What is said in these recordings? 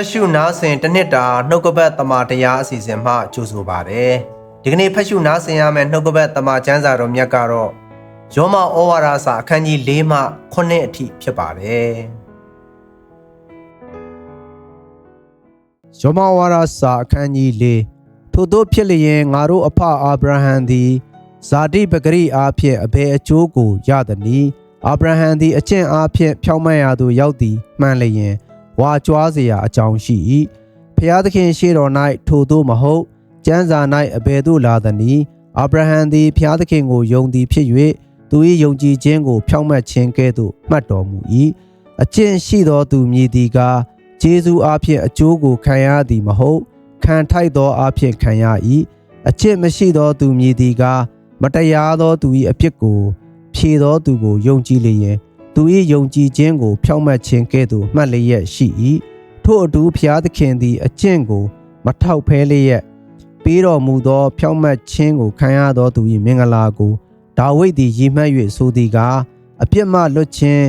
ဖတ်ရှုနားဆင်တစ်နှစ်တာနှုတ်ကပတ်တမန်တရားအစီအစဉ်မှကြိုဆိုပါရစေ။ဒီကနေ့ဖတ်ရှုနားဆင်ရမယ့်နှုတ်ကပတ်တမန်ကျမ်းစာတော်မြတ်ကတော့ယောမဩဝါဒစာအခန်းကြီး၄မှ9အထိဖြစ်ပါတယ်။ယောမဩဝါဒစာအခန်းကြီး၄ထို့သောဖြစ်လျင်ငါတို့အဖအာဗြဟံသည်ဇာတိပဂရိအားဖြင့်အဘယ်အကျိုးကိုရသနည်း။အာဗြဟံသည်အကျင့်အားဖြင့်ဖြောင့်မတ်ရာသို့ရောက်သည်မှန်လျင်ဝါကြွားเสียအကြောင်းရှိ၏ဖျားသခင်ရှေ့တော်၌ထိုသို့မဟုတ်ကျမ်းစာ၌အဘယ်သို့လာသနည်းအာဗြဟံသည်ဖျားသခင်ကိုယုံသည်ဖြစ်၍သူ၏ယုံကြည်ခြင်းကိုဖြောင့်မတ်ခြင်းကဲ့သို့မှတ်တော်မူ၏အကျင့်ရှိသောသူမည်သည်ကားကျေးဇူးအားဖြင့်အကျိုးကိုခံရသည်မဟုတ်ခံထိုက်သောအားဖြင့်ခံရ၏အကျင့်မရှိသောသူမည်သည်ကားမတရားသောသူ၏အပြစ်ကိုဖြေသောသူကိုယုံကြည်လျင်သူ၏ယုံကြည်ခြင်းကိုဖြောင့်မတ်ခြင်းကဲ့သို့မှတ်လျက်ရှိ၏ထို့အတူဖျားသခင်သည်အကျင့်ကိုမထောက်ဖဲလျက်ပေးတော်မူသောဖြောင့်မတ်ခြင်းကိုခံရသောသူ၏မင်္ဂလာကိုဒါဝိဒ်သည်ရည်မှတ်၍ဆိုသည်ကားအပြစ်မှလွတ်ခြင်း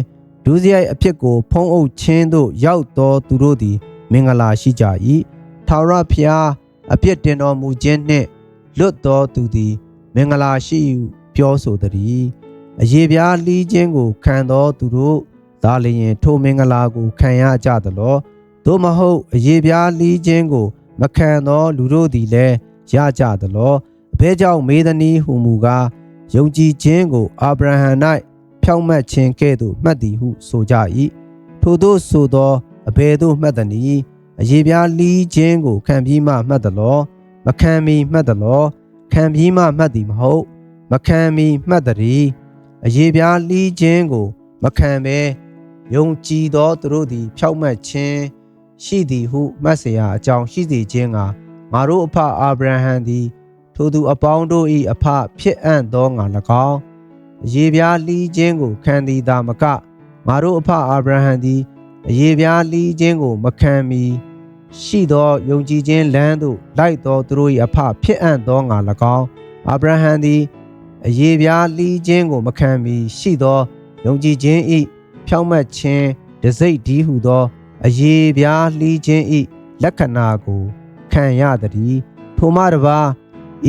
ဒုစရိုက်အဖြစ်ကိုဖုံးအုပ်ခြင်းသို့ရောက်သောသူတို့သည်မင်္ဂလာရှိကြ၏ထာဝရဘုရားအပြစ်တင်တော်မူခြင်းနှင့်လွတ်သောသူသည်မင်္ဂလာရှိဟုပြောဆိုသည်အယေပြားလှီးခြင်းကိုခံသောသူတို့သာလျင်ထိုမင်္ဂလာကိုခံရကြသလောသို့မဟုတ်အယေပြားလှီးခြင်းကိုမခံသောလူတို့သည်လည်းရကြသလောအဘဲကြောင့်မေးသည်ဟုမူကားယုံကြည်ခြင်းကိုအာဗြဟံ၌ဖြောင့်မတ်ခြင်းကဲ့သို့မှတ်သည်ဟုဆိုကြ၏ထိုသို့ဆိုသောအဘဲသို့မှတ်သည်အယေပြားလှီးခြင်းကိုခံပြီးမှမှတ်သလောမခံမီမှတ်သလောခံပြီးမှမှတ်သည်မဟုတ်မခံမီမှတ်သည်အယေပြားလှီးခြင်းကိုမခံဘဲယုံကြည်သောသူတို့သည်ဖြောင့်မတ်ခြင်းရှိသည်ဟုမှတ်เสียအကြောင်းရှိစေခြင်းကငါတို့အဖအာဗြဟံသည်ထိုသူအပေါင်းတို့၏အဖဖြစ်အံ့သောငါ၎င်းအယေပြားလှီးခြင်းကိုခံသည်သာမကငါတို့အဖအာဗြဟံသည်အယေပြားလှီးခြင်းကိုမခံမီရှိသောယုံကြည်ခြင်းလမ်းသို့လိုက်သောသူတို့၏အဖဖြစ်အံ့သောငါ၎င်းအာဗြဟံသည်အယေပြားလှီးခြင်းကိုမခံမီရှိသောယုံကြည်ခြင်း၏ဖြောင့်မတ်ခြင်းတစိ့ဒီဟုသောအယေပြားလှီးခြင်း၏လက္ခဏာကိုခံရသည်ထိုမှတပါ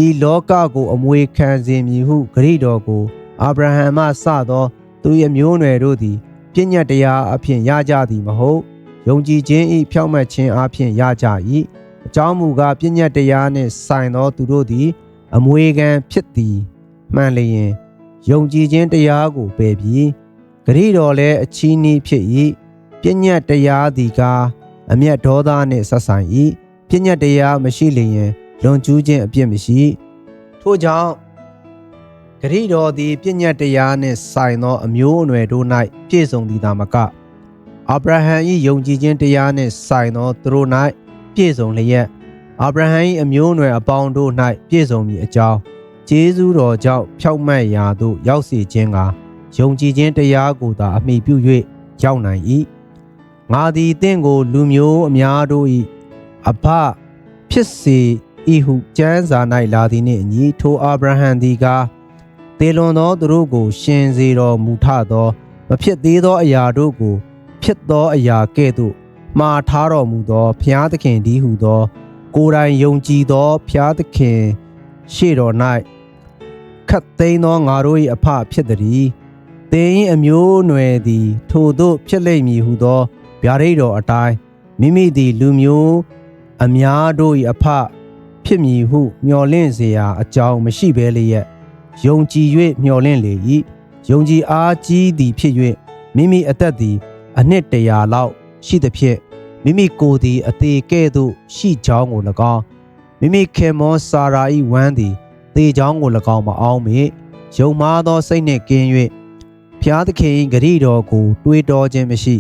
ဤလောကကိုအမွေခံစေမည်ဟုဂရိတော်ကိုအာဗြဟံမှစသောသူ၏မျိုးနွယ်တို့သည်ပညတ်တရားအဖြစ်ရကြသည်မဟုတ်ယုံကြည်ခြင်း၏ဖြောင့်မတ်ခြင်းအဖြစ်ရကြ၏အကြောင်းမူကားပညတ်တရားနှင့်ဆိုင်သောသူတို့သည်အမွေခံဖြစ်သည်မှန်လျင်ယုံကြည်ခြင်းတရားကိုပယ်ပြီးဂရိတော်လည်းအချီးနှီးဖြစ်၏ပညတ်တရားသည်ကားအမျက်ဒေါသနှင့်ဆက်ဆိုင်၏ပညတ်တရားမရှိလျင်လွန်ကျူးခြင်းအပြစ်မရှိထို့ကြောင့်ဂရိတော်သည်ပညတ်တရားနှင့်ဆိုင်သောအမျိုးအနွယ်တို့၌ပြည့်စုံသည်သာမကအာဗြဟံ၏ယုံကြည်ခြင်းတရားနှင့်ဆိုင်သောသူတို့၌ပြည့်စုံလျက်အာဗြဟံ၏အမျိုးအနွယ်အပေါင်းတို့၌ပြည့်စုံမည်အကြောင်းကျေးဇူးတော်ကြောင့်ဖြောင့်မတ်ရာသို့ရောက်စေခြင်းကယုံကြည်ခြင်းတရားကိုသာအမိပြု၍ရောက်နိုင်၏ငါသည်သင်ကိုလူမျိုးအများတို့၏အဖဖြစ်စေဤဟုကျမ်းစာ၌လာသည်နှင့်အညီထိုအာဗြဟံသည်ကားသေလွန်သောသူတို့ကိုရှင်စေတော်မူထသောမဖြစ်သေးသောအရာတို့ကိုဖြစ်သောအရာကဲ့သို့မှားထားတော်မူသောဘုရားသခင်သည်ဟုသောကိုယ်တိုင်ယုံကြည်သောဘုရားသခင်ရှေ့တော်၌ခတ်သိမ်းသောငါတို့၏အဖဖြစ်သည်သင်၏အမျိုးအနွယ်သည်ထိုသို့ဖြစ်လိမ့်မည်ဟုသောဗျာဒိတ်တော်အတိုင်းမိမိသည်လူမျိုးအများတို့၏အဖဖြစ်မည်ဟုမျှော်လင့်เสียအကြောင်းမရှိဘဲလျက်ယုံကြည်၍မျှော်လင့်လေ၏ယုံကြည်အားကြီးသည်ဖြစ်၍မိမိအသက်သည်အနှစ်100လောက်ရှိသဖြင့်မိမိကိုယ်သည်အသေးကဲ့သို့ရှိကြောင်းကို၎င်းမိမိခင်မောစာရာ၏ဝမ်းသည်သေကြောင်းကို၎င်းမအောင်မေယုံမားသောစိတ်နှင့်ကင်း၍ဖျားသခင်၏ဂရိတော်ကိုတွေးတောခြင်းမရှိ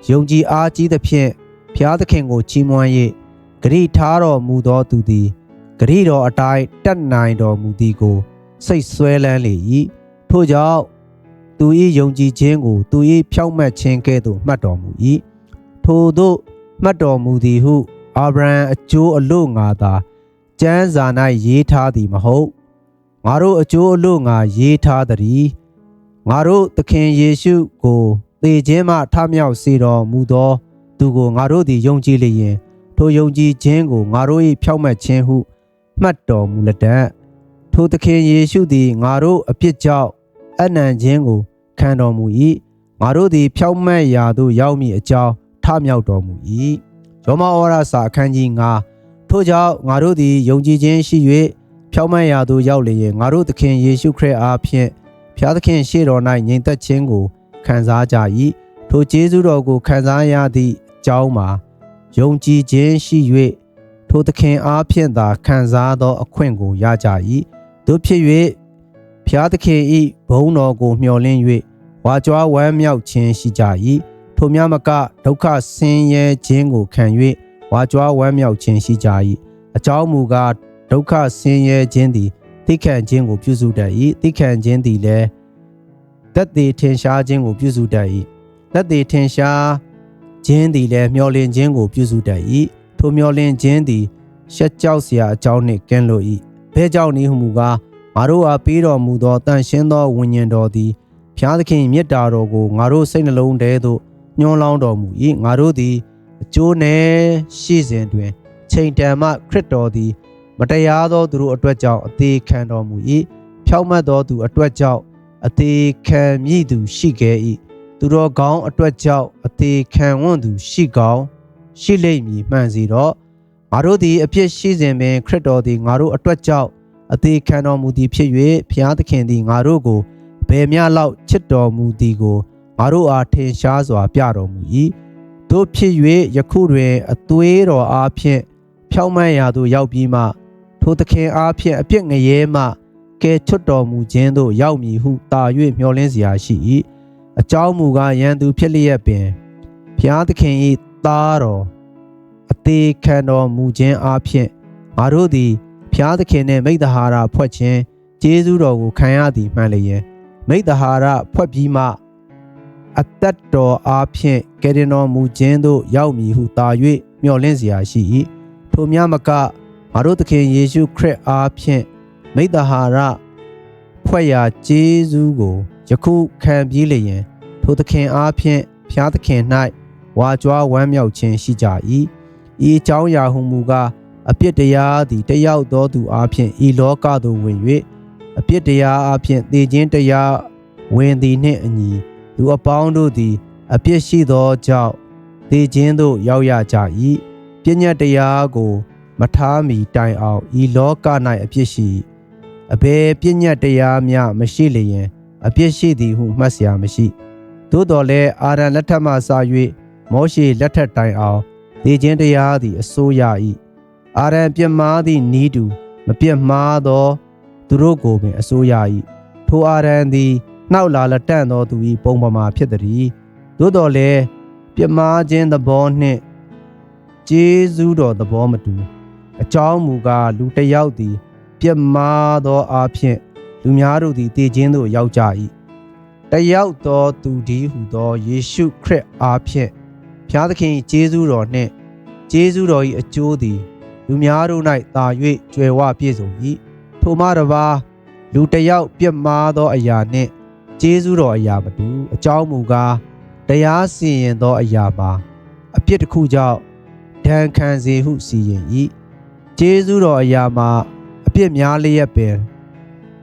ယုံကြည်အားကြီးသဖြင့်ဖျားသခင်ကိုချီးမွမ်း၍ဂရိထားတော်မူသောသူသည်ဂရိတော်အတိုင်းတတ်နိုင်တော်မူသည်ကိုစိတ်ဆွဲလန်းလေ၏ထို့ကြောင့်သူ၏ယုံကြည်ခြင်းကိုသူ၏ဖြောင့်မတ်ခြင်းကဲ့သို့မှတ်တော်မူ၏ထိုသို့မှတ်တော်မူသည်ဟုအာဗြဟံအကျိုးအလို့ငါသာကျမ်းစာ၌ရေးထားသည်မဟုတ်ငါတို့အကျိုးအလို့ငါရေးထားသည်ငါတို့သခင်ယေရှုကိုသေခြင်းမှထမြောက်စေတော်မူသော သူကိုငါတို့သည်ယုံကြည်လျင်ထိုယုံကြည်ခြင်းကိုငါတို့၏ဖြောင့်မတ်ခြင်းဟုမှတ်တော်မူလက်တံထိုသခင်ယေရှုသည်ငါတို့အပြစ်ကြောင့်အနံ့ခြင်းကိုခံတော်မူ၏ငါတို့သည်ဖြောင့်မတ်ရာသို့ရောက်မည်အကြောင်းထမြောက်တော်မူ၏ယောမဩဝါဒစာအခန်းကြီး9ထို့ကြောင့်ငါတို့သည်ယုံကြည်ခြင်းရှိ၍ဖြောင့်မတ်ရာသို့ရောက်လျင်ငါတို့သခင်ယေရှုခရစ်အားဖြင့်ဖျားသခင်ရှေ့တော်၌ငြိမ်သက်ခြင်းကိုခံစားကြ၏ထိုကျေးဇူးတော်ကိုခံစားရသည့်အကြောင်းမှာယုံကြည်ခြင်းရှိ၍ထိုသခင်အားဖြင့်သာခံစားသောအခွင့်ကိုရကြ၏တို့ဖြစ်၍ဖျားသခင်၏ဘုန်းတော်ကိုမျှော်လင့်၍ဝါကြွားဝမ်းမြောက်ခြင်းရှိကြ၏ထိုများမကဒုက္ခဆင်းရဲခြင်းကိုခံ၍ဝါကြွားဝမ်းမြောက်ခြင်းရှိကြ၏အကြောင်းမူကားဒုက္ခဆင်းရဲခြင်းသည်သိခံခြင်းကိုပြုစုတတ်၏သိခံခြင်းသည်လည်းသက်သေထင်ရှားခြင်းကိုပြုစုတတ်၏သက်သေထင်ရှားခြင်းသည်လည်းမျှော်လင့်ခြင်းကိုပြုစုတတ်၏ထိုမျှော်လင့်ခြင်းသည်ရှက်ကြောက်စရာအကြောင်းနှင့်ကင်းလွတ်၏ဘဲကြောင့်နည်းဟုမူကားငါတို့အားပေးတော်မူသောတန်ရှင်းသောဝိညာဉ်တော်သည်ဖျားသခင်မြတ်တာတော်ကိုငါတို့စိတ်နှလုံးထဲသို့ညွှန်းလောင်းတော်မူ၏ငါတို့သည်အကျိုးနည်းရှိစဉ်တွင်ချိန်တန်မှခရစ်တော်သည်မတရားသောသူတို့အတွက်ကြောင့်အသေးခံတော်မူ၏ဖြောင့်မတ်သောသူအတွက်ကြောင့်အသေးခံမည်သူရှိခဲ့၏သူတော်ကောင်းအတွက်ကြောင့်အသေးခံဝန်းသူရှိကောင်းရှိလိမ့်မည်မှန်စီတော့ငါတို့သည်အပြစ်ရှိစဉ်ပင်ခရစ်တော်သည်ငါတို့အတွက်ကြောင့်အသေးခံတော်မူသည်ဖြစ်၍ဖျားသခင်သည်ငါတို့ကိုဘယ်မျှလောက်ချစ်တော်မူသည်ကိုငါတို့အားထင်ရှားစွာပြတော်မူ၏တို့ဖြစ်၍ယခုတွင်အသွေးတော်အားဖြင့်ဖြောင့်မတ်ရာသို့ရောက်ပြီးမှထိုသခင်အားဖြင့်အပြစ်ငရဲမှကယ်ချွတ်တော်မူခြင်းသို့ရောက်မည်ဟုတာ၍မျှော်လင့်စရာရှိ၏အကြောင်းမူကားယံသူဖြစ်လျက်ပင်ဖျားသခင်၏သားတော်အသေးခံတော်မူခြင်းအားဖြင့်ငါတို့သည်ဖျားသခင်နှင့်မိဿဟာရဖွဲ့ခြင်းကျေးဇူးတော်ကိုခံရသည်မှန်လျင်မိဿဟာရဖွဲ့ပြီးမှအသက်တော်အားဖြင့်ကယ်တင်တော်မူခြင်းသို့ရောက်မည်ဟုတာ၍မျှော်လင့်စရာရှိ၏ထိုများမကငါတို့သခင်ယေရှုခရစ်အားဖြင့်မိဿဟာရဖွဲ့ရာကျေးဇူးကိုယခုခံပြီးလျင်ထိုသခင်အားဖြင့်ဖျားသခင်၌ဝါကြွားဝမ်းမြောက်ခြင်းရှိကြ၏ဤအကြောင်းအရာဟုမူကားအပြစ်တရားသည်တယောက်သောသူအားဖြင့်ဤလောကသို့ဝင်၍အပြစ်တရားအားဖြင့်သေခြင်းတရားဝင်သည်နှင့်အညီလူအပေါင်းတို့သည်အပြစ်ရှိသောကြောင့်သေခြင်းသို့ရောက်ရကြ၏ပညတ်တရားကိုမထားမီတိုင်အောင်ဤလောက၌အပြစ်ရှိအဘယ်ပညတ်တရားများမရှိလျင်အပြစ်ရှိသည်ဟုမှတ်เสียမရှိသို့တော်လည်းအာရန်လက်ထက်မှစ၍မောရှေလက်ထက်တိုင်အောင်သေခြင်းတရားသည်အစိုးရ၏အာရန်ပြစ်မှားသည့်နီးတူမပြစ်မှားသောသူတို့ကိုပင်အစိုးရ၏ထိုအာရန်သည်နှောက်လာလက်တန့်သောသူ၏ပုံပမာဖြစ်သည်သို့တော်လည်းပြစ်မှားခြင်းသဘောနှင့်ကျေးဇူးတော်သဘောမတူအကြောင်းမူကားလူတစ်ယောက်သည်ပြစ်မှားသောအားဖြင့်လူများတို့သည်တည်ခြင်းသို့ရောက်ကြ၏တယောက်သောသူဒီဟုသောယေရှုခရစ်အားဖြင့်ဖျားသခင်ကျေးဇူးတော်နှင့်ကျေးဇူးတော်၏အကျိုးသည်လူများတို့၌သာ၍ကြွယ်ဝပြည့်စုံ၏ထိုမှတပါးလူတစ်ယောက်ပြစ်မှားသောအရာနှင့်ကျေးဇူးတော်အရာမတူအကြောင်းမူကားတရားစီရင်သောအရာမှာအပြစ်တစ်ခုကြောင့်ဒဏ်ခံစေဟုစီရင်၏ကျေးဇူးတော်အရာမှာအပြစ်များလျက်ပင်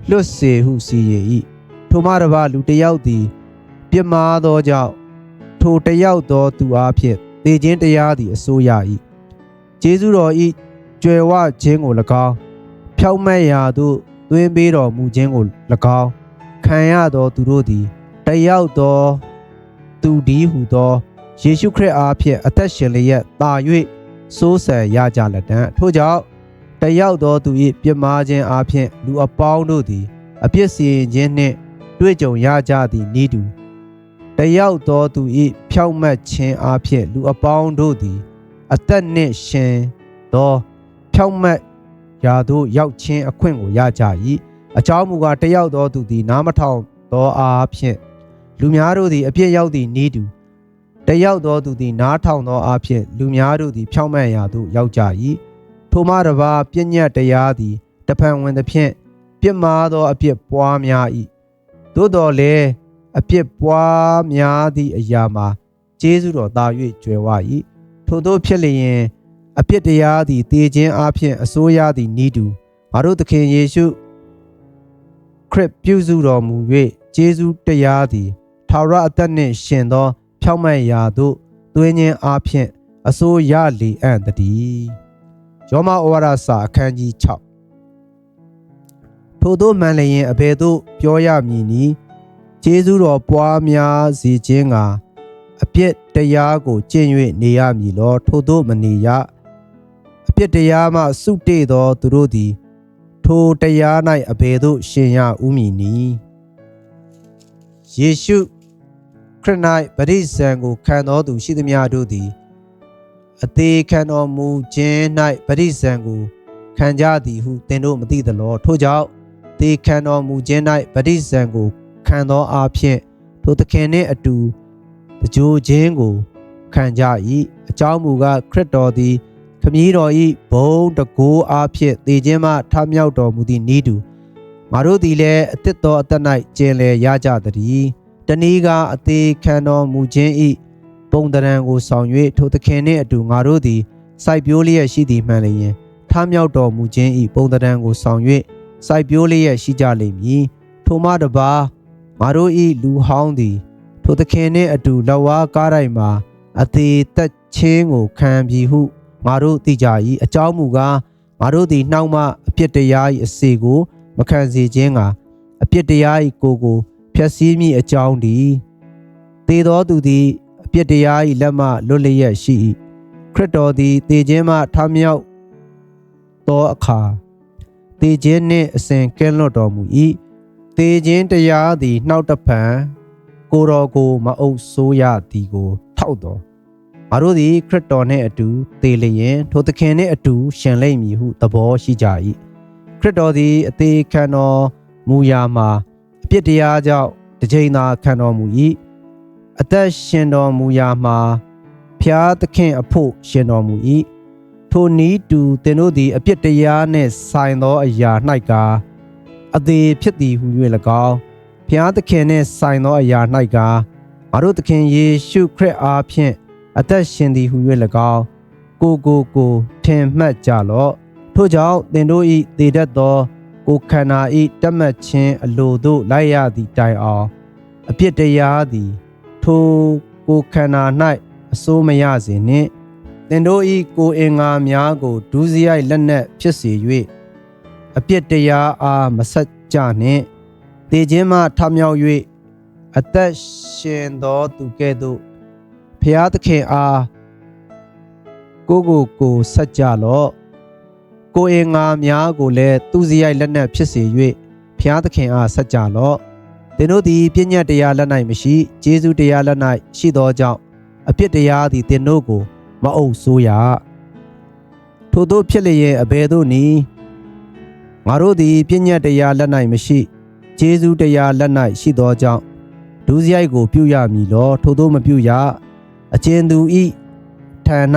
လွတ်စေဟုစီရင်၏ထိုမှတပါးလူတစ်ယောက်သည်ပြစ်မှားသောကြောင့်ထိုတစ်ယောက်သောသူအားဖြင့်သေခြင်းတရားသည်အစိုးရ၏ကျေးဇူးတော်၏ကြွယ်ဝခြင်းကို၎င်းဖြောင့်မတ်ရာသို့သွင်းပေးတော်မူခြင်းကို၎င်းခံရသောသူတို့သည်တယောက်သောသူဒီဟုသောယေရှုခရစ်အားဖြင့်အသက်ရှင်လျက်သာ၍စိုးစံရကြလက်တံထို့ကြောင့်တယောက်သောသူ၏ပြစ်မှားခြင်းအားဖြင့်လူအပေါင်းတို့သည်အပြစ်စီရင်ခြင်းနှင့်တွေ့ကြုံရကြသည်နည်းတူတယောက်သောသူ၏ဖြောင့်မတ်ခြင်းအားဖြင့်လူအပေါင်းတို့သည်အသက်နှင့်ရှင်သောဖြောင့်မတ်ရာသို့ရောက်ခြင်းအခွင့်ကိုရကြ၏အကြောင်းမူကားတယောက်သောသူသည်နားမထောင်သောအားဖြင့်လူများတို့သည်အပြစ်ရောက်သည်နည်းတူတယောက်သောသူသည်နားထောင်သောအားဖြင့်လူများတို့သည်ဖြောင့်မတ်ရာသို့ရောက်ကြ၏ထိုမှတပါးပညတ်တရားသည်တဖန်ဝင်သဖြင့်ပြစ်မှားသောအပြစ်ပွားများ၏သို့တော်လည်းအပြစ်ပွားများသည့်အရာမှာကျေးဇူးတော်သာ၍ကြွယ်ဝ၏ ထို့သောဖြစ်လျင်အပြစ်တရားသည်တည်ခြင်းအပြင်အစိုးရသည်နီးတူငါတို့သခင်ယေရှုခရစ်ပြုစုတော်မူ၍ကျေးဇူးတရားသည်ထာဝရအသက်နှင့်ရှင်သောဖြောင့်မတ်ရာသို့သွင်းခြင်းအပြင်အစိုးရလေအံ့တည်းယောမဩဝါဒစာအခန်းကြီး6ထို့သောမှန်လျင်အဘယ်သို့ပြောရမည်နည်းကျေးဇူးတော်ပွားများစေခြင်းကအပြစ်တရားကိုကျင့်၍နေရမည်လောထို့သောမနေရအပြစ်တရားမှစုတေသောသူတို့သည်ထိုတရား၌အဘယ်သို့ရှင်ရဥမည်နည်းယေရှုခရစ်၌ပရိသန်ကိုခံတော်သူရှိသမျှတို့သည်အသေးခံတော်မူခြင်း၌ပရိသန်ကိုခံကြသည်ဟုသင်တို့မသိသလောထို့ကြောင့်သေခံတော်မူခြင်း၌ပရိသန်ကိုခံသောအဖြစ်ထိုသခင်နှင့်အတူတကြိုခြင်းကိုခံကြ၏အကြောင်းမူကားခရစ်တော်သည်ခမည်းတော်၏ဘုံတကိုးအားဖြင့်သေခြင်းမှထမြောက်တော်မူသည့်နည်းတူငါတို့သည်လည်းအသစ်သောအသက်၌ကျင်လည်ရကြသည်တနည်းကအသေးခံတော်မူခြင်း၏ပုံတရံကိုဆောင်၍ထိုသခင်နှင့်အတူငါတို့သည်စိုက်ပျိုးလျက်ရှိသည်မှန်လျင်ထမြောက်တော်မူခြင်း၏ပုံတရံကိုဆောင်၍စိုက်ပျိုးလျက်ရှိကြလိမ့်မည်ထိုမှတပါငါတို့၏လူဟောင်းသည်ထိုသခင်နှင့်အတူလက်ဝါးကားတိုင်းမှာအသေးသက်ခြင်းကိုခံပြီဟုငါတို့သိကြ၏အကြောင်းမူကားငါတို့သည်နှောင့်မအပြစ်တရား၏အစေကိုမခံစေခြင်းကအပြစ်တရား၏ကိုဖျက်ဆီးမည်အကြောင်းတည်းသေသောသူသည်အပြစ်တရား၏လက်မှလွတ်လျက်ရှိ၏ခရစ်တော်သည်သေခြင်းမှထမြောက်သောအခါသေခြင်းနှင့်အစဉ်ကင်းလွတ်တော်မူ၏သေခြင်းတရားသည်နှောက်တဖန်ကိုယ်တော်ကိုမအုပ်ဆိုးရသည်ကိုထောက်တော်ငါတို့သည်ခရစ်တော်နှင့်အတူသေလျင်ထိုသခင်နှင့်အတူရှင်လိမ့်မည်ဟုသဘောရှိကြ၏ခရစ်တော်သည်အသေးခံတော်မူရာမှာအပြစ်တရားကြောင့်တစ်ချိန်သာခံတော်မူ၏အသက်ရှင်တော်မူရာမှာဖျားသခင်အဖို့ရှင်တော်မူ၏ထိုနည်းတူသင်တို့သည်အပြစ်တရားနှင့်ဆိုင်သောအရာ၌ကအသေးဖြစ်သည်ဟု၍၎င်းဖျားသခင်နှင့်ဆိုင်သောအရာ၌ကငါတို့သခင်ယေရှုခရစ်အားဖြင့်အသက်ရှင်သည်ဟု၍၎င်းကိုထင်မှတ်ကြလော့ထို့ကြောင့်သင်တို့၏သေတတ်သောကိုခန္ဓာ၏တတ်မှတ်ခြင်းအလိုသို့လိုက်ရသည့်တိုင်အောင်အပြစ်တရားသည်ထိုကိုခန္ဓာ၌အစိုးမရစေနှင့်သင်တို့၏ကိုအင်္ဂါများကိုဒုစရိုက်လက်နက်ဖြစ်စေ၍အပြစ်တရားအားမဆက်ကြနှင့်သေခြင်းမှထမြောက်၍အသက်ရှင်သောသူကဲ့သို့ဖျားသခင်အားကိုဆက်ကြလော့ကိုအင်္ဂါများကိုလည်းသူစရိုက်လက်နက်ဖြစ်စေ၍ဖျားသခင်အားဆက်ကြလော့သင်တို့သည်ပညတ်တရားလက်၌မရှိကျေးဇူးတရားလက်၌ရှိသောကြောင့်အပြစ်တရားသည်သင်တို့ကိုမအုပ်ဆိုးရထို့သောဖြစ်လျင်အဘယ်သို့နည်းငါတို့သည်ပညတ်တရားလက်၌မရှိကျေးဇူးတရားလက်၌ရှိသောကြောင့်ဒုစရိုက်ကိုပြုရမည်လောထို့သောမပြုရအကျဉ်သူဤထံ၌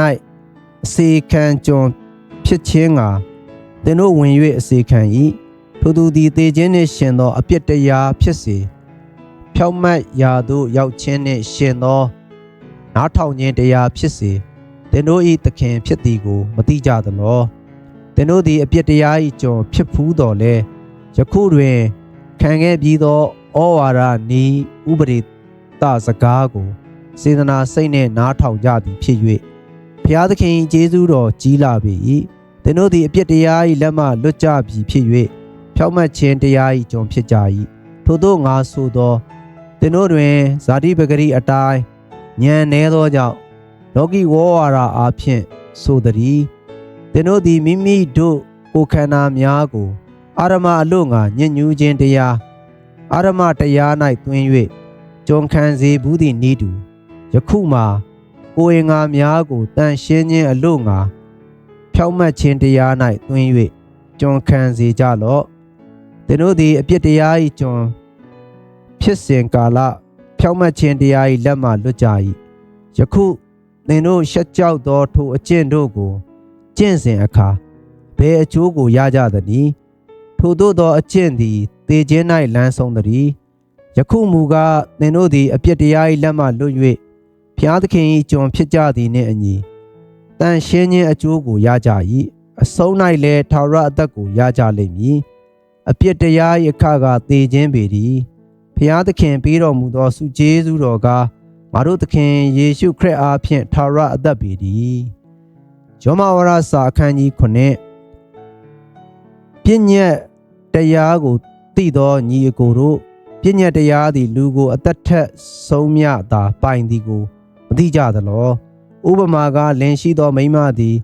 အစေခံကျွန်ဖြစ်ခြင်းကသင်တို့ဝင်၍အစေခံ၏ထိုသူသည်သေခြင်းနှင့်ရှင်သောအပြစ်တရားဖြစ်စေဖြောင့်မတ်ရာသို့ရောက်ခြင်းနှင့်ရှင်သောနားထောင်ခြင်းတရားဖြစ်စေသင်တို့၏သခင်ဖြစ်သည်ကိုမသိကြသလောသင်တို့သည်အပြစ်တရား၏ကျွန်ဖြစ်ဖူးတော်လဲယခုတွင်ခံခဲ့ပြီးသောဩဝါဒနီးဥပဒေသစကားကိုစေတနာစိတ်နှင့်နားထောင်ကြသည်ဖြစ်၍ဘုရားသခင်ကျေးဇူးတော်ကြီးလာပေ၏သင်တို့သည်အပြစ်တရား၏လက်မှလွတ်ကြပြီဖြစ်၍ဖြောင့်မတ်ခြင်းတရား၏ကျွန်ဖြစ်ကြ၏ထို့သောငါဆိုသောသင်တို့တွင်ဇာတိပဂရိအတိုင်းဉာဏ်နည်းသောကြောင့်လောကီဝေါ်ဝါဒအားဖြင့်ဆိုသည်သင်တို့သည်မိမိတို့ကိုယ်ခန္ဓာများကိုအာရမအလို့ငါညဉ့်ညူးခြင်းတရားအာရမတရား၌တွင်၍ကျွန်ခံစေဘူးသည့်နည်းတူယခုမှာကိုယ်အင်္ဂါများကိုတန်ရှင်းခြင်းအလို့ငါဖြောင့်မတ်ခြင်းတရား၌တွင်၍ကျွန်ခံစေကြလော့သင်တို့သည်အပြစ်တရား၏ကျွန်ဖြစ်စဉ်ကာလဖြောင့်မတ်ခြင်းတရား၏လက်မှလွတ်ကြ၏ယခုသင်တို့ရှက်ကြောက်သောထိုအကျင့်တို့ကိုကျင့်စဉ်အခါဘယ်အကျိုးကိုရကြသနည်းထိုသို့သောအကျင့်သည်သေခြင်း၌လမ်းဆုံးသည်ယခုမူကားသင်တို့သည်အပြစ်တရား၏လက်မှလွတ်၍ဘုရားသခင်၏ကျွန်ဖြစ်ကြသည်နှင့်အညီ တန်ရှင်းခြင်းအကျိုးကိုရကြ၏အဆုံး၌လည်းထာဝရအသက်ကိုရကြလိမ့်မည်အပြစ်တရား၏အခကသေခြင်းပေသည်ဖျားသခင်ပေးတော်မူသောဆုကျေးဇူးတော်ကငါတို့သခင်ယေရှုခရစ်အားဖြင့်ထာဝရအသက်ပေသည်ယောမဝရစာအခန်းကြီး9ပြည့်ညက်တရားကိုသိသောညီအကိုတို့ပြည့်ညက်တရားသည်လူကိုအသက်ထက်ဆုံးမြသာပိုင်သည်ကိုမသိကြသလောဥပမာကလင်ရှိသောမိန်းမသည်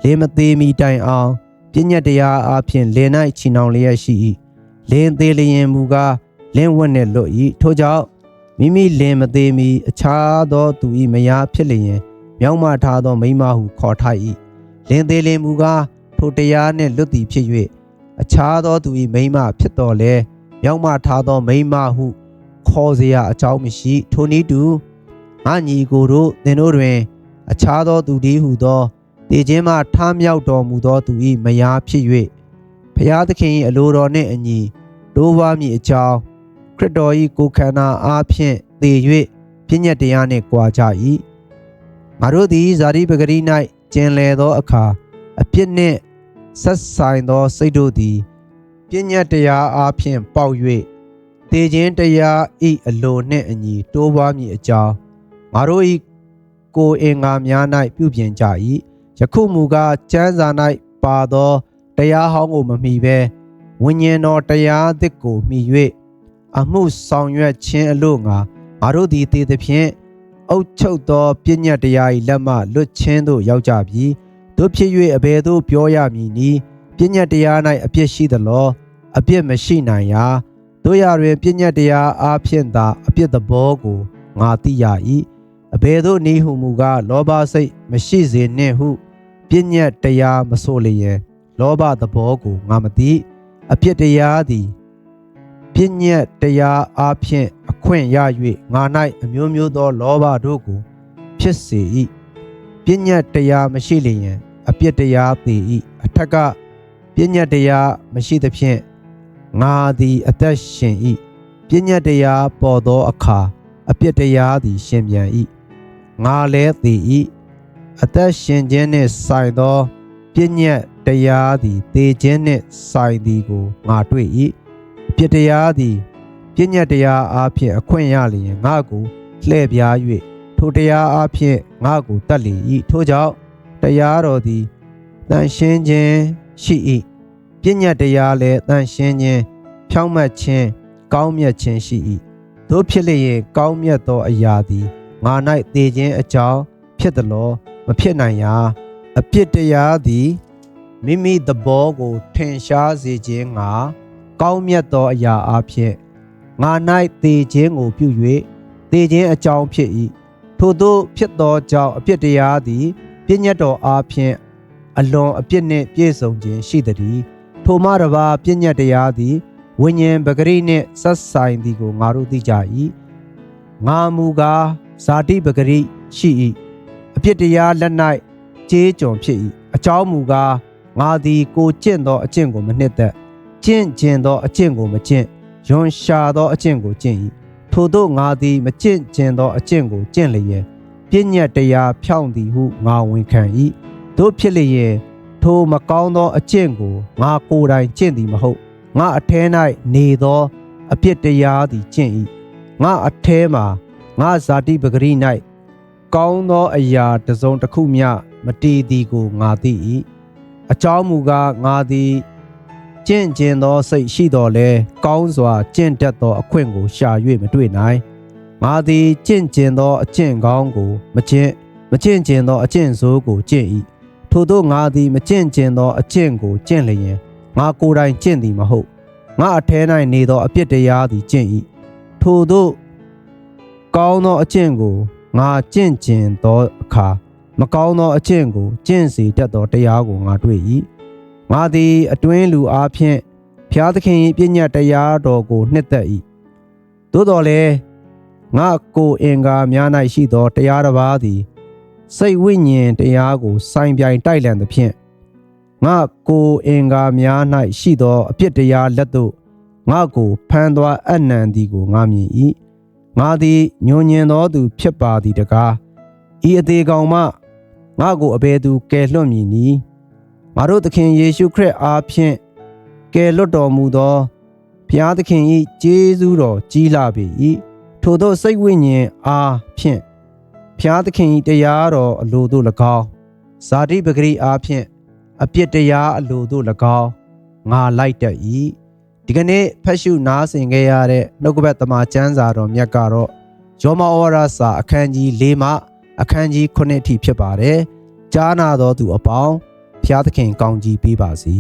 လင်မသေးမီတိုင်အောင်ပြည့်ညက်တရားအားဖြင့်လင်၌ချီနှောင်လျက်ရှိ၏လင်သေးလျင်မူကားလင်ဝတ်နှင့်လွတ်၏ထို့ကြောင့်မိမိလင်မသေးမီအခြားသောသူ၏မယားဖြစ်လျင်မြောက်မထားသောမိန်းမဟုခေါ်ထား၏လင်သေးလင်မူကားထိုတရားနှင့်လွတ်သည်ဖြစ်၍အခြားသောသူ၏မိန်းမဖြစ်တော်လဲမြောက်မထားသောမိန်းမဟုခေါ်เสียအကြောင်းမရှိထိုနည်းတူငါညီကိုတို့သင်တို့တွင်အခြားသောသူတည်းဟုသောတည်ခြင်းမှထမြောက်တော်မူသောသူ၏မယားဖြစ်၍ဖျားသခင်၏အလိုတော်နှင့်အညီတိုးပွားမည်အကြောင်းခရစ်တော်၏ကိုယ်ခန္ဓာအားဖြင့်တည်၍ပြည့်ညက်တရားနှင့်ကြွားကြ၏ငါတို့သည်ဇာတိပဂရိ၌ကျင်လည်သောအခါအပြစ်နှင့်ဆက်ဆိုင်သောစိတ်တို့သည်ပြည့်ညက်တရားအားဖြင့်ပေါက်၍တည်ခြင်းတရား၏အလိုနှင့်အညီတိုးပွားမည်အကြောင်းငါတို့၏ကိုယ်အင်္ဂါများ၌ပြုပြင်ကြ၏ယခုမူကားကျမ်းစာ၌ပါသောတရားဟောင်းကိုမမီဘဲဝိညာဉ်တော်တရားသစ်ကိုမှီ၍အမှုဆောင်ရွက်ခြင်းအလို့ငါတို့သည်တည်သဖြင့်အုပ်ချုပ်သောပြည့်ညက်တရား၏လက်မှလွတ်ခြင်းသို့ရောက်ကြပြီတို့ဖြစ်၍အဘယ်သို့ပြောရမည်နည်းပြည့်ညက်တရား၌အပြစ်ရှိသလောအပြစ်မရှိနိုင်ရာတို့ရတွင်ပြည့်ညက်တရားအားဖြင့်သာအပြစ်သဘောကိုငါသိရ၏အဘယ်သို့နည်းဟုမူကားလောဘစိတ်မရှိစေနှင့်ဟုပြည့်ညက်တရားမဆိုလျင်လောဘသဘောကိုငါမသိအပြစ်တရားသည်ပြည့်ညက်တရားအားဖြင့်အခွင့်ရ၍ငါ၌အမျိုးမျိုးသောလောဘတို့ကိုဖြစ်စေ၏ပြည့်ညက်တရားမရှိလျင်အပြစ်တရားသေ၏အထက်ကပြည့်ညက်တရားမရှိသဖြင့်ငါသည်အသက်ရှင်၏ပြည့်ညက်တရားပေါ်သောအခါအပြစ်တရားသည်ရှင်ပြန်၏ငါလည်းသေ၏အသက်ရှင်ခြင်းနှင့်ဆိုင်သောပြည့်ညက်တရားသည်သေခြင်းနှင့်ဆိုင်သည်ကိုငါတွေ့၏အပြစ်တရားသည်ပြည့်ညက်တရားအားဖြင့်အခွင့်ရလျင်ငါကိုလှည့်ပြား၍ထိုတရားအားဖြင့်ငါကိုတတ်လေ၏ထို့ကြောင့်တရားတော်သည်တန်ရှင်းခြင်းရှိ၏ပြည့်ညက်တရားလည်းတန်ရှင်းခြင်းဖြောင့်မတ်ခြင်းကောင်းမြတ်ခြင်းရှိ၏တို့ဖြစ်လျင်ကောင်းမြတ်သောအရာသည်ငါ၌သေခြင်းအကြောင်းဖြစ်သလောမဖြစ်နိုင်ရာအပြစ်တရားသည်မိမိသဘောကိုထင်ရှားစေခြင်းငါကောင်းမြတ်သောအရာအဖြစ်ငါ၌သေခြင်းကိုပြု၍သေခြင်းအကြောင်းဖြစ်၏ထို့သောဖြစ်သောကြောင့်အပြစ်တရားသည်ပြည့်ညတ်တော်အားဖြင့်အလွန်အပြစ်နှင့်ပြည့်စုံခြင်းရှိသည်ထိုမှတပါပြည့်ညတ်တရားသည်ဝိညာဉ်ပဂရိနှင့်ဆက်ဆိုင်သည်ကိုငါတို့သိကြ၏ငါမူကားဇာတိပဂရိရှိ၏အပြစ်တရားလက်၌ကြေးကျွန်ဖြစ်၏အကြောင်းမူကားငါသည်ကိုကျင့်သောအကျင့်ကိုမနှစ်သက်ကျင့်ကျင်သောအကျင့်ကိုမကျင့်ယွန်ရှာသောအကျင့်ကိုကျင့်၏ထို့သောငါသည်မကျင့်ကျင်သောအကျင့်ကိုကျင့်လျက်ပြည့်ညတ်တရားဖြောင့်သည်ဟုငါဝန်ခံ၏တို့ဖြစ်လျက်ထိုမကောင်းသောအကျင့်ကိုငါကိုယ်တိုင်ကျင့်သည်မဟုတ်ငါအထဲ၌နေသောအပြစ်တရားသည်ကျင့်၏ငါအထဲမှာငါဇာတိပဂရိ၌ကောင်းသောအရာတစ်စုံတစ်ခုမျှမတည်သည်ကိုငါသိ၏အကြောင်းမူကားငါသည်ကျင့်ကျင်သောစိတ်ရှိတော်လဲကောင်းစွာကျင့်တတ်သောအခွင့်ကိုရှာ၍မတွေ့နိုင်ငါသည်ကျင့်ကျင်သောအကျင့်ကောင်းကိုမကျင့်ကျင်သောအကျင့်ဆိုးကိုကျင့်၏ထို့သောငါသည်မကျင့်ကျင်သောအကျင့်ကိုကျင့်လျင်ငါကိုယ်တိုင်ကျင့်သည်မဟုတ်ငါအထဲ၌နေသောအပြစ်တရားသည်ကျင့်၏ထို့သောကောင်းသောအကျင့်ကိုငါကျင့်ကျင်သောအခါမကောင်းသောအကျင့်ကိုကျင့်စေတတ်သောတရားကိုငါတွေ့၏ငါသည်အတွင်းလူအားဖြင့်ဘုရားသခင်၏ပြည့်ညတ်တရားတော်ကိုနှစ်သက်၏သို့တော်လည်းငါကိုယ်အင်္ဂါများ၌ရှိသောတရားတစ်ပါးသည်စိတ်ဝိညာဉ်တရားကိုဆိုင်ပြိုင်တိုက်လှန်သဖြင့်ငါကိုယ်အင်္ဂါများ၌ရှိသောအပြစ်တရားလက်သို့ငါကိုဖမ်းသွားအနံသည်ကိုငါမြင်၏ငါသည်ညှို့ညင်သောသူဖြစ်ပါသည်တကားဤအသေးကောင်မှ ငါကိုအဘယ်သူကယ်လွတ်မည်နည်းငါတို့သခင်ယေရှုခရစ်အားဖြင့်ကယ်လွတ်တော်မူသောဘုရားသခင်၏ကျေးဇူးတော်ကြီးလာပေ၏ထိုသောစိတ်ဝိညာဉ်အားဖြင့်ဘုရားသခင်၏တရားတော်အလိုသို့၎င်းဇာတိပဂရိအားဖြင့်အပြစ်တရားအလိုသို့၎င်းငါလိုက်တတ်၏ဒီကနေ့ဖတ်ရှုနားဆင်ခဲ့ရတဲ့နှုတ်ကပတ်သမ္မာကျမ်းစာတော်မြတ်ကတော့ယောမဩဝါဒစာအခန်းကြီး၄မှအခန်းကြီး9အထိဖြစ်ပါတယ်ကြားနာတော်သူအပေါင်းဘုရားသခင်ကောင်းကြီးပေးပါစေ